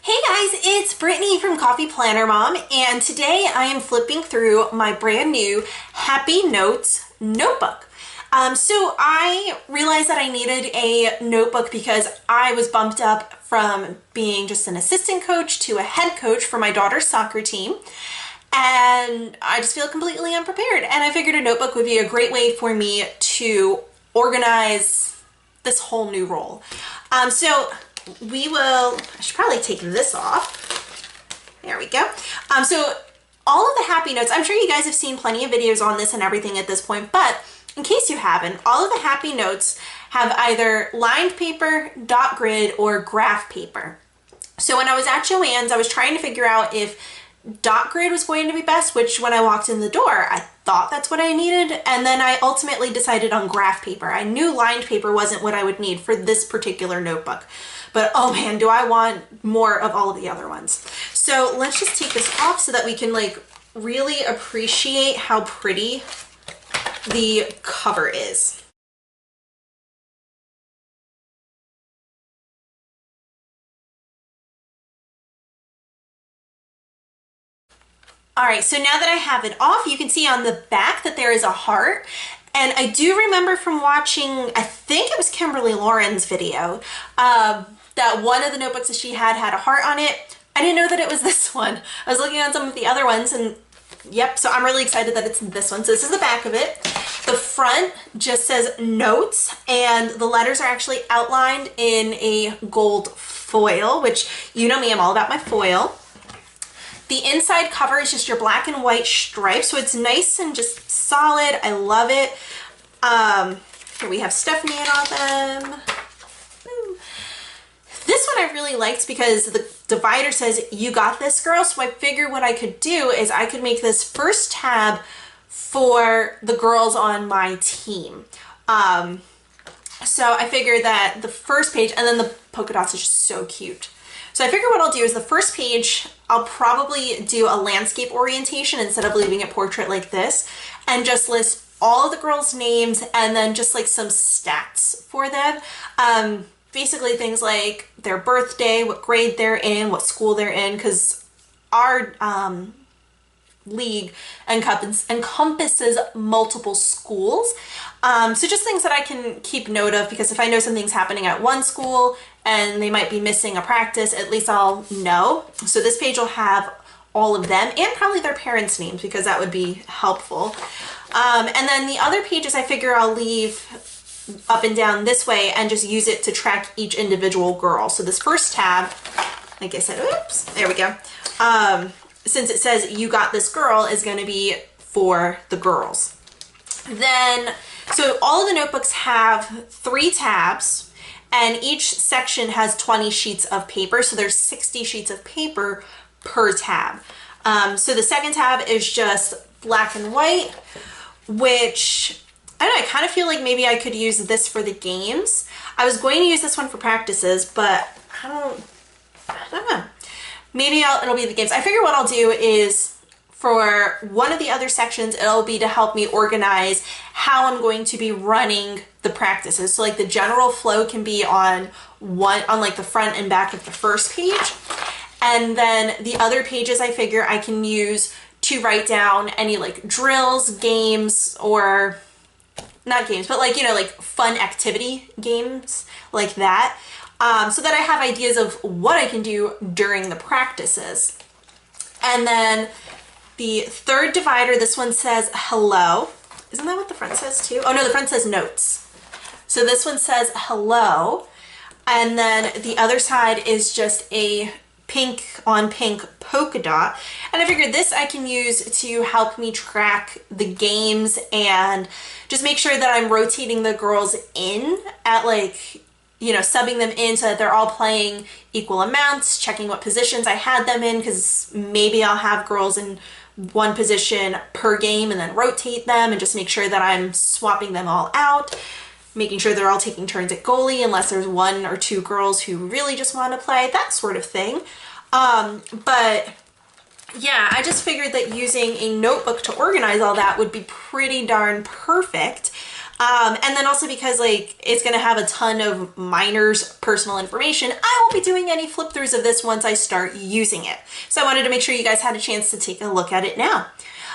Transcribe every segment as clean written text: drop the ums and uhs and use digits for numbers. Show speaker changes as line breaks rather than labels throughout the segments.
Hey guys, it's Brittany from Coffee Planner Mom, and today I am flipping through my brand new Happy Notes notebook. So I realized that I needed a notebook because I was bumped up from being just an assistant coach to a head coach for my daughter's soccer team. And I just feel completely unprepared. And I figured a notebook would be a great way for me to organize this whole new role. I should probably take this off. There we go. So all of the Happy Notes, I'm sure you guys have seen plenty of videos on this and everything at this point, but in case you haven't, all of the Happy Notes have either lined paper, dot grid, or graph paper. So when I was at Joann's, I was trying to figure out if dot grid was going to be best, which when I walked in the door, I thought that's what I needed. And then I ultimately decided on graph paper. I knew lined paper wasn't what I would need for this particular notebook. But oh man, do I want more of all of the other ones. So let's just take this off so that we can really appreciate how pretty the cover is. All right, so now that I have it off, you can see on the back that there is a heart. And I do remember from watching, I think it was Kimberly Lauren's video, that one of the notebooks that she had a heart on it. I didn't know that it was this one. I was looking at some of the other ones and yep, so I'm really excited that it's this one. So this is the back of it. The front just says notes and the letters are actually outlined in a gold foil, which you know me, I'm all about my foil. The inside cover is just your black and white stripes, so it's nice and just solid. I love it. Here we have Stephanie and all them. This one I really liked because the divider says, "You got this, girl." So I figured what I could do is I could make this first tab for the girls on my team. So I figured that the first page, and then the polka dots is just so cute. So I figure what I'll do is the first page, I'll probably do a landscape orientation instead of leaving it portrait like this, and just list all of the girls' names and then just like some stats for them. Basically things like their birthday, what grade they're in, what school they're in, because our league encompasses multiple schools. So just things that I can keep note of, because if I know something's happening at one school and they might be missing a practice, at least I'll know. So this page will have all of them and probably their parents' names, because that would be helpful. And then the other pages I figure I'll leave up and down this way and just use it to track each individual girl. So this first tab, like I said, oops, there we go. Since it says "You got this, girl," is going to be for the girls. Then, so all of the notebooks have 3 tabs and each section has 20 sheets of paper. So there's 60 sheets of paper per tab. So the second tab is just black and white, which I don't know, I kind of feel like maybe I could use this for the games. I was going to use this one for practices, but I don't know. Maybe it'll be the games. I figure what I'll do is for one of the other sections, it'll be to help me organize how I'm going to be running the practices. So like the general flow can be on like the front and back of the first page. And then the other pages I figure I can use to write down any like drills, games, or not games, but like, you know, like fun activity games like that. So that I have ideas of what I can do during the practices. And then the third divider, this one says hello. Isn't that what the front says too? Oh no, the front says notes. So this one says hello. And then the other side is just a pink on pink polka dot. And I figured this I can use to help me track the games and just make sure that I'm rotating the girls in at like, you know, subbing them in so that they're all playing equal amounts, checking what positions I had them in, because maybe I'll have girls in one position per game and then rotate them and just make sure that I'm swapping them all out, making sure they're all taking turns at goalie unless there's 1 or 2 girls who really just want to play, that sort of thing. But yeah, I just figured that using a notebook to organize all that would be pretty darn perfect. And then also because like it's gonna have a ton of miners' personal information, I won't be doing any flip throughs of this once I start using it. So I wanted to make sure you guys had a chance to take a look at it now.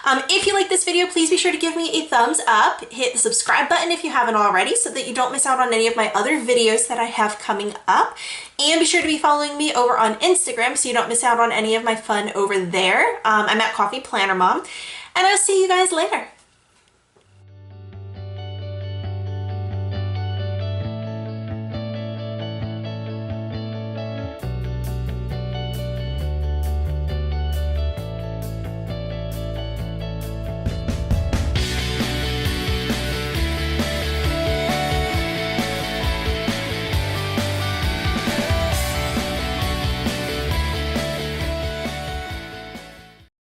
If you like this video, please be sure to give me a thumbs up, hit the subscribe button if you haven't already so that you don't miss out on any of my other videos that I have coming up. And be sure to be following me over on Instagram so you don't miss out on any of my fun over there. I'm at Coffee Planner Mom, and I'll see you guys later.